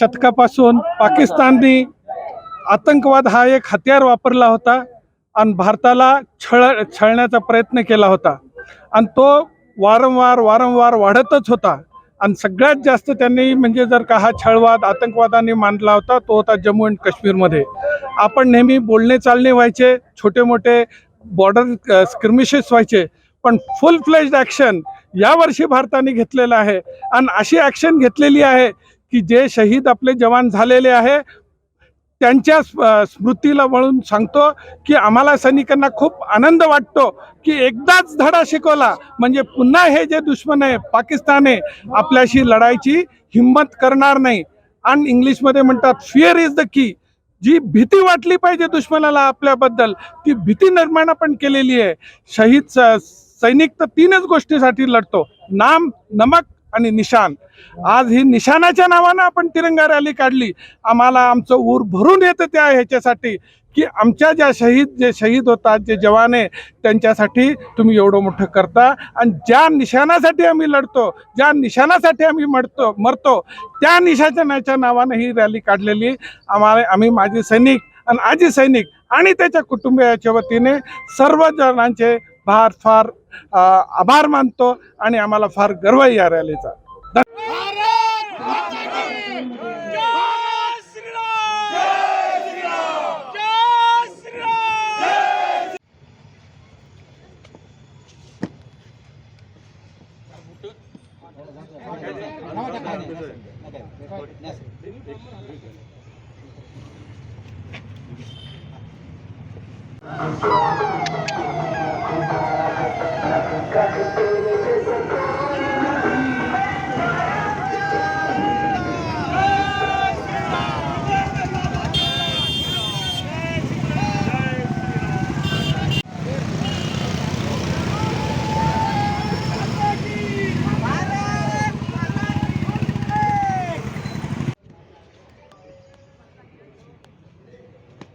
शतकापासून पाकिस्तानने आतंकवाद हा एक हत्यार वापरला होता आणि भारताला छळण्याचा प्रयत्न केला होता आणि तो वारंवार वाढतच होता आणि सगळ्यात जास्त त्यांनी म्हणजे जर का हा छळवाद आतंकवादाने मांडला होता तो होता जम्मू अँड काश्मीरमध्ये. आपण नेहमी बोलणे चालणे व्हायचे, छोटे मोठे बॉर्डर स्क्रिमिशेस व्हायचे, पण फुल फ्लेज्ड ॲक्शन यावर्षी भारताने घेतलेलं आहे आणि अशी ॲक्शन घेतलेली आहे की जे शहीद आपले जवान झालेले आहे त्यांच्या स्मृतीला वळून सांगतो की आम्हाला सैनिकांना खूप आनंद वाटतो की एकदाच धडा शिकवला म्हणजे पुन्हा हे जे दुश्मन आहे पाकिस्तान आहे आपल्याशी लढायची हिंमत करणार नाही. आणि इंग्लिशमध्ये म्हणतात फिअर इज द की. जी भीती वाटली पाहिजे दुश्मनाला आपल्याबद्दल ती भीती निर्माण आपण केलेली आहे. शहीद सैनिक तर तीनच गोष्टीसाठी लढतो, नाम, नमक आणि निशान. आज ही निशाणाच्या नावानं आपण तिरंगा रॅली काढली. आम्हाला आमचं ऊर भरून येतं त्या ह्याच्यासाठी की आमच्या जे शहीद होतात, जे जवान आहे त्यांच्यासाठी तुम्ही एवढं मोठं करता आणि ज्या निशाणासाठी आम्ही लढतो, ज्या निशाणासाठी आम्ही मरतो त्या निशाणाच्या नावानं ही रॅली काढलेली. आम्ही माजी सैनिक आणि आजी सैनिक आणि त्याच्या कुटुंबियाच्या वतीने सर्व जणांचे फार आभार मानतो आणि आम्हाला फार गर्व आहे या रॅलीचा.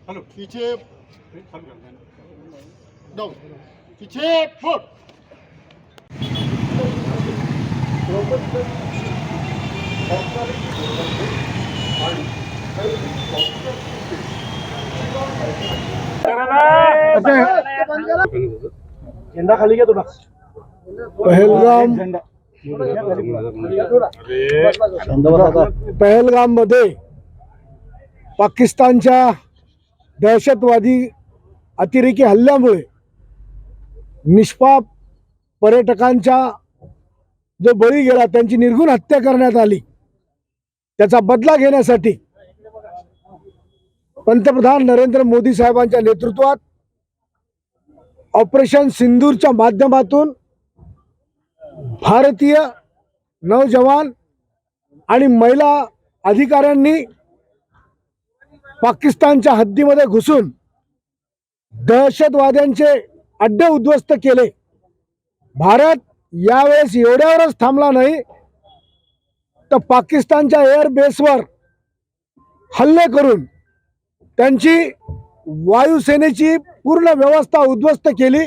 हेलो पीछे डाउन पीछे फुट झेंडा खाली घ्या थोडा. पहलगाम मध्ये पाकिस्तानच्या दहशतवादी अतिरेकी हल्ल्यामुळे निष्पाप पर्यटकांचा जो बळी गेला त्यांची निर्घृण हत्या करण्यात आली. त्याचा बदला घेण्यासाठी पंतप्रधान नरेंद्र मोदी साहेबांच्या नेतृत्वात ऑपरेशन सिंदूरच्या माध्यमातून भारतीय नौजवान आणि महिला अधिकाऱ्यांनी पाकिस्तानच्या हद्दीमध्ये घुसून दहशतवाद्यांचे अड्डे उद्ध्वस्त केले. भारत यावेळेस एवढ्यावरच थांबला नाही तर पाकिस्तानच्या एअर बेसवर हल्ले करून त्यांची वायुसेनेची पूर्ण व्यवस्था उद्ध्वस्त केली.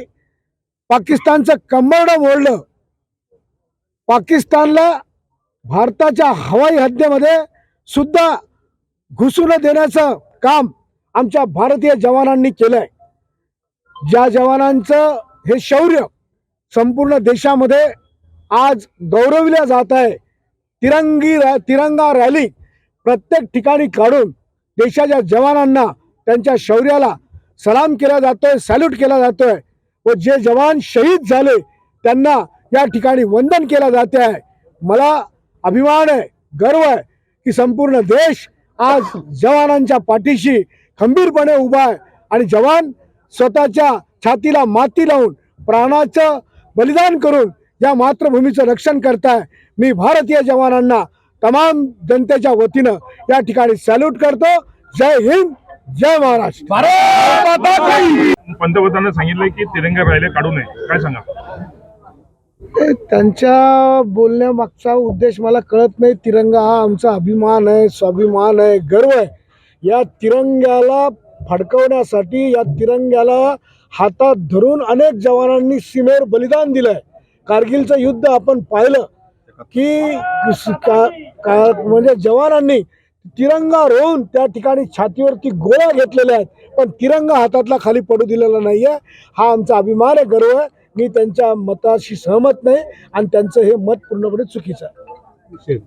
पाकिस्तानचं कंबरडं मोडलं. पाकिस्तानला भारताच्या हवाई हद्दीमध्ये सुद्धा घुसू न देण्याचं काम आमच्या भारतीय जवानांनी केलंय. ज्या जवानांचं हे शौर्य संपूर्ण देशामध्ये आज गौरविल्या जात आहे. तिरंगा रॅली प्रत्येक ठिकाणी काढून देशाच्या जवानांना त्यांच्या शौर्याला सलाम केला जातोय, सॅल्यूट केला जातोय व जे जवान शहीद झाले त्यांना या ठिकाणी वंदन केलं जाते आहे. मला अभिमान आहे, गर्व आहे की संपूर्ण देश आज जवानांच्या पाठीशी खंबीरपणे उभा आहे आणि जवान स्वतःच्या छातीला माती लावून प्राणाचं बलिदान करून या मातृभूमीचं रक्षण करताय. मी भारतीय जवानांना तमाम जनतेच्या वतीनं या ठिकाणी सॅल्यूट करतो. जय हिंद, जय महाराष्ट्र. पंतप्रधानांनी सांगितलंय की तिरंगा रॅली काढू नये, काय सांगा? त्यांच्या बोलण्यामागचा उद्देश मला कळत नाही. तिरंगा हा आमचा अभिमान आहे, स्वाभिमान आहे, गर्व आहे. या तिरंग्याला फडकवण्यासाठी या तिरंग्याला हातात धरून अनेक जवानांनी सीमेवर बलिदान दिलंय. कारगिलचं युद्ध आपण पाहिलं की म्हणजे जवानांनी तिरंगा रोवून त्या ठिकाणी छातीवरती गोळ्या घेतलेल्या आहेत, पण तिरंगा हातातला खाली पडू दिलेला नाहीये. हा आमचा अभिमान आहे, गर्व आहे. मी त्यांच्या मताशी सहमत नाही आणि त्यांचं हे मत पूर्णपणे चुकीचं आहे.